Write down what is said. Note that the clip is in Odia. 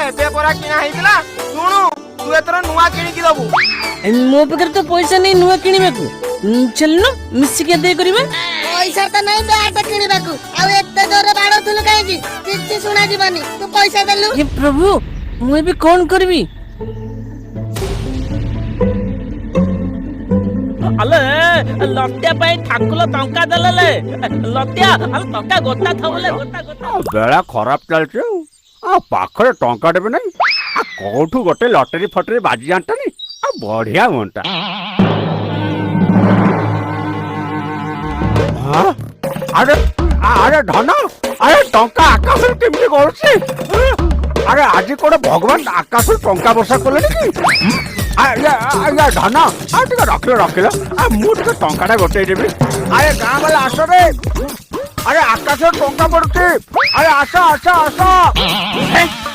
ଏବେ ପରା କିଣା ହେଇଥିଲା। ଶୁଣୁ ତୁ ଏଥର ନୂଆ କିଣିକି ଦବୁ। ମୋ ପାଖରେ ତ ପଇସା ନାହିଁ ନୂଆ କିଣିବାକୁ। ଚାଲୁନ ମିଶିକି ଆଦାୟ କରିବା। ପଇସା ତ ନାହିଁ ବ୍ୟାଟ କିଣିବାକୁ। ଆଉ ଏତେ ଜୋରରେ ବାଡଉଥିଲୁ କାହିଁକି? କିଛି ଶୁଣା ଯିବନି। ତୁ ପଇସା ଦେଲୁ। ଏ ପ୍ରଭୁ ମୁଁ ଏବେ କଣ କରିବି? ଆଲେ ଲତ୍ୟା ପାଇଁ ଠାକୁର ଟଙ୍କା ଦେଲେ ଲତ୍ୟା ଆଲେ ଟଙ୍କା ଗୋଟା ଥବଲେ ଗୋଟା ଗୋଟା ବେଳା ଖରାପ ଚାଲିଛି ଆଉ ପାଖରେ ଟଙ୍କା ଦେବେ ନାହିଁ। କୋଉଠୁ ଗୋଟେ ଲଟେରୀ ଫଟେରୀ ବାଜି ଯାଆନ୍ତାନି ଆଉ ବଢିଆ ହୁଅନ୍ତା। ଆରେ ଆରେ ଧନ ଆରେ ଟଙ୍କା ଆକାଶରୁ କେମିତି ଗଳୁଛି? ଆରେ ଆଜି କୋଉଟେ ଭଗବାନ ଆକାଶରୁ ଟଙ୍କା ବର୍ଷା କଲେଣି କି? ଧନ ଟିକେ ରଖିଲ ମୁଁ ଟିକେ ଟଙ୍କାଟା ଗୋଟେଇ ଦେବି। ଆରେ ଗାଁ ବାଲା ଆସ ରେ। ଆରେ ଆକାଶରେ ଟଙ୍କା ପଡୁଛି। ଆରେ ଆସ।